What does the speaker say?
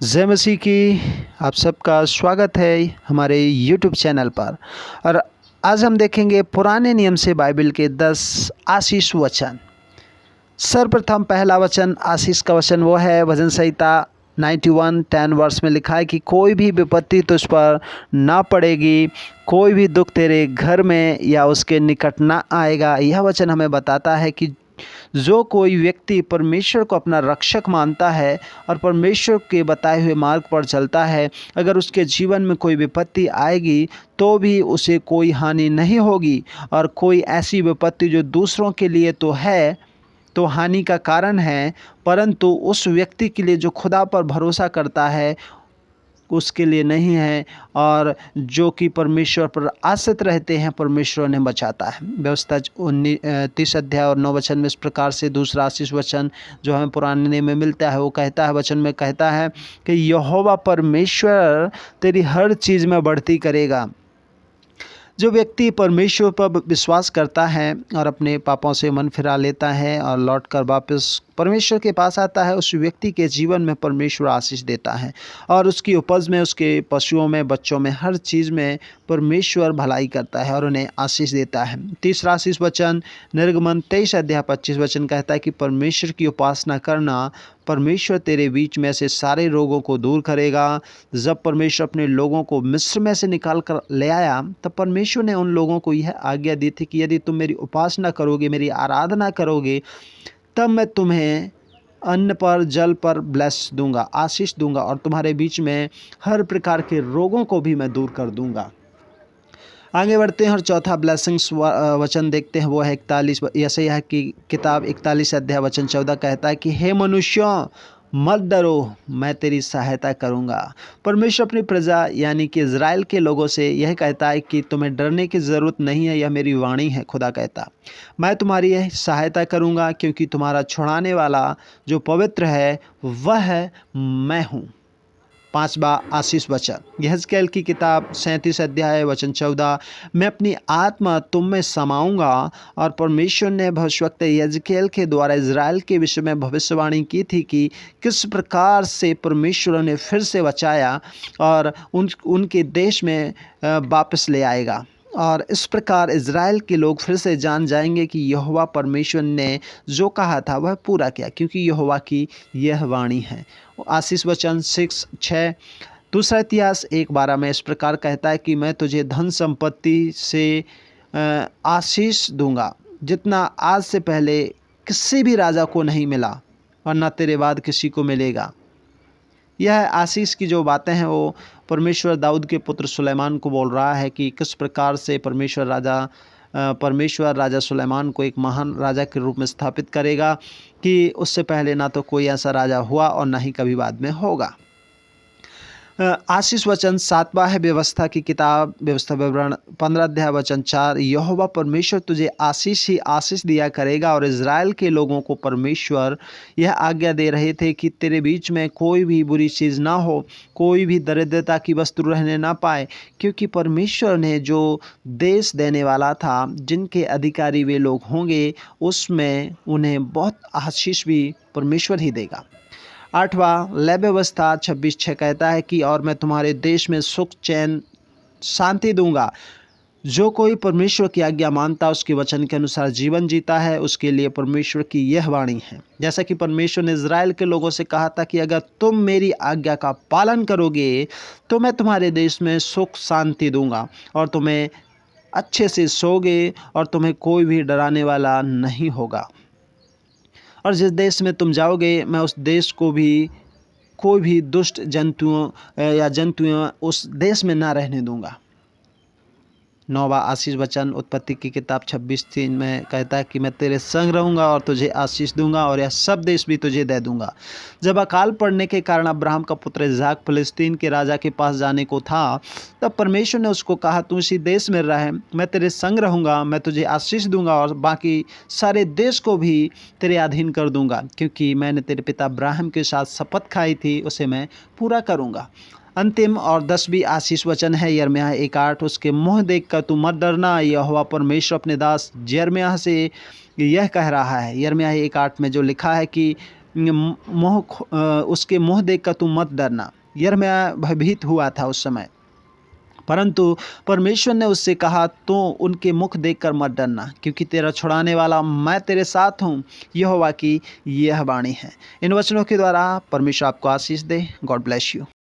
जय मसीह की। आप सबका स्वागत है हमारे यूट्यूब चैनल पर। और आज हम देखेंगे पुराने नियम से बाइबल के 10 आशीष वचन। सर्वप्रथम पहला वचन, आशीष का वचन वो है भजन संहिता 91:10 वर्ष में लिखा है कि कोई भी विपत्ति तुझ पर ना पड़ेगी, कोई भी दुख तेरे घर में या उसके निकट ना आएगा। यह वचन हमें बताता है कि जो कोई व्यक्ति परमेश्वर को अपना रक्षक मानता है और परमेश्वर के बताए हुए मार्ग पर चलता है, अगर उसके जीवन में कोई विपत्ति आएगी तो भी उसे कोई हानि नहीं होगी। और कोई ऐसी विपत्ति जो दूसरों के लिए तो है, तो हानि का कारण है, परंतु उस व्यक्ति के लिए जो खुदा पर भरोसा करता है उसके लिए नहीं है। और जो कि परमेश्वर पर आश्रित रहते हैं, परमेश्वर उन्हें बचाता है। व्यवस्था 30 अध्याय और 9 वचन में इस प्रकार से दूसरा आशीष वचन जो हमें पुराने नियम में मिलता है, वो कहता है, वचन में कहता है कि यहोवा परमेश्वर तेरी हर चीज़ में बढ़ती करेगा। जो व्यक्ति परमेश्वर पर विश्वास करता है और अपने पापों से मन फिरा लेता है और लौटकर वापस परमेश्वर के पास आता है, उस व्यक्ति के जीवन में परमेश्वर आशीष देता है और उसकी उपज में, उसके पशुओं में, बच्चों में, हर चीज़ में परमेश्वर भलाई करता है और उन्हें आशीष देता है। तीसरा आशीष वचन निर्गमन 23 अध्याय 25 वचन कहता है कि परमेश्वर की उपासना करना, परमेश्वर तेरे बीच में से सारे रोगों को दूर करेगा। जब परमेश्वर अपने लोगों को मिस्र में से निकाल कर ले आया, तब परमेश्वर ने उन लोगों को यह आज्ञा दी थी कि यदि तुम मेरी उपासना करोगे, मेरी आराधना करोगे, तब मैं तुम्हें अन्न पर, जल पर ब्लेस दूंगा, आशीष दूंगा, और तुम्हारे बीच में हर प्रकार के रोगों को भी मैं दूर कर दूंगा। आगे बढ़ते हैं और चौथा ब्लेसिंग्स वचन देखते हैं, वो है 41 यशायाह की किताब 41 अध्याय वचन 14 कहता है कि हे मनुष्यों, मत डरो, मैं तेरी सहायता करूंगा। परमेश्वर अपनी प्रजा यानी कि इज़राइल के लोगों से यह कहता है कि तुम्हें डरने की ज़रूरत नहीं है, यह मेरी वाणी है। खुदा कहता, मैं तुम्हारी यह सहायता करूंगा क्योंकि तुम्हारा छुड़ाने वाला जो पवित्र है वह मैं हूँ। पांचवा आशीष वचन यहेजकेल की किताब 37 अध्याय वचन 14, मैं अपनी आत्मा तुम में समाऊंगा। और परमेश्वर ने भविष्यवक्ता यहेजकेल के द्वारा इज़राइल के विषय में भविष्यवाणी की थी कि किस प्रकार से परमेश्वर ने फिर से बचाया और उनके देश में वापस ले आएगा। और इस प्रकार इज़राइल के लोग फिर से जान जाएंगे कि यहोवा परमेश्वर ने जो कहा था वह पूरा किया, क्योंकि यहोवा की यह वाणी है। आशीष वचन 6 दूसरा इतिहास 1:12 में इस प्रकार कहता है कि मैं तुझे धन संपत्ति से आशीष दूंगा, जितना आज से पहले किसी भी राजा को नहीं मिला और न तेरे बाद किसी को मिलेगा। यह आशीष की जो बातें हैं वो परमेश्वर दाऊद के पुत्र सुलेमान को बोल रहा है कि किस प्रकार से परमेश्वर राजा सुलेमान को एक महान राजा के रूप में स्थापित करेगा कि उससे पहले ना तो कोई ऐसा राजा हुआ और ना ही कभी बाद में होगा। आशीष वचन 7वां है व्यवस्था की किताब व्यवस्था विवरण 15 अध्याय वचन 4, यहोवा परमेश्वर तुझे आशीष ही आशीष दिया करेगा। और इज़राइल के लोगों को परमेश्वर यह आज्ञा दे रहे थे कि तेरे बीच में कोई भी बुरी चीज़ ना हो, कोई भी दरिद्रता की वस्तु रहने ना पाए, क्योंकि परमेश्वर ने जो देश देने वाला था, जिनके अधिकारी वे लोग होंगे, उसमें उन्हें बहुत आशीष भी परमेश्वर ही देगा। 8वां लय व्यवस्था 26:6 कहता है कि और मैं तुम्हारे देश में सुख, चैन, शांति दूंगा। जो कोई परमेश्वर की आज्ञा मानता, उसके वचन के अनुसार जीवन जीता है, उसके लिए परमेश्वर की यह वाणी है। जैसा कि परमेश्वर ने इज़राइल के लोगों से कहा था कि अगर तुम मेरी आज्ञा का पालन करोगे तो मैं तुम्हारे देश में सुख, शांति दूंगा और तुम्हें अच्छे से सोगे और तुम्हें कोई भी डराने वाला नहीं होगा। और जिस देश में तुम जाओगे, मैं उस देश को भी कोई भी दुष्ट जंतुओं उस देश में ना रहने दूंगा। 9वां आशीष वचन उत्पत्ति की किताब 26:3 में कहता है कि मैं तेरे संग रहूंगा और तुझे आशीष दूंगा और यह सब देश भी तुझे दे दूंगा। जब अकाल पड़ने के कारण अब्राहम का पुत्र इसहाक फिलिस्तीन के राजा के पास जाने को था, तब परमेश्वर ने उसको कहा, तू इसी देश में रह, मैं तेरे संग रहूंगा, मैं तुझे आशीष दूंगा और बाकी सारे देश को भी तेरे अधीन कर दूंगा, क्योंकि मैंने तेरे पिता अब्राहम के साथ शपथ खाई थी, उसे मैं पूरा करूंगा। अंतिम और 10वीं आशीष वचन है यिर्मयाह 1:8, उसके मुँह देखकर तू मत डरना, यहोवा परमेश्वर अपने दास यिर्मयाह से यह कह रहा है। यिर्मयाह 1:8 में जो लिखा है कि उसके मुँह देखकर तू मत डरना। यिर्मयाह भयभीत हुआ था उस समय, परंतु परमेश्वर ने उससे कहा तो उनके मुख देखकर मत डरना, क्योंकि तेरा छुड़ाने वाला मैं तेरे साथ हूँ। यहोवा की यह वाणी है। इन वचनों के द्वारा परमेश्वर आपको आशीष दे। God bless you.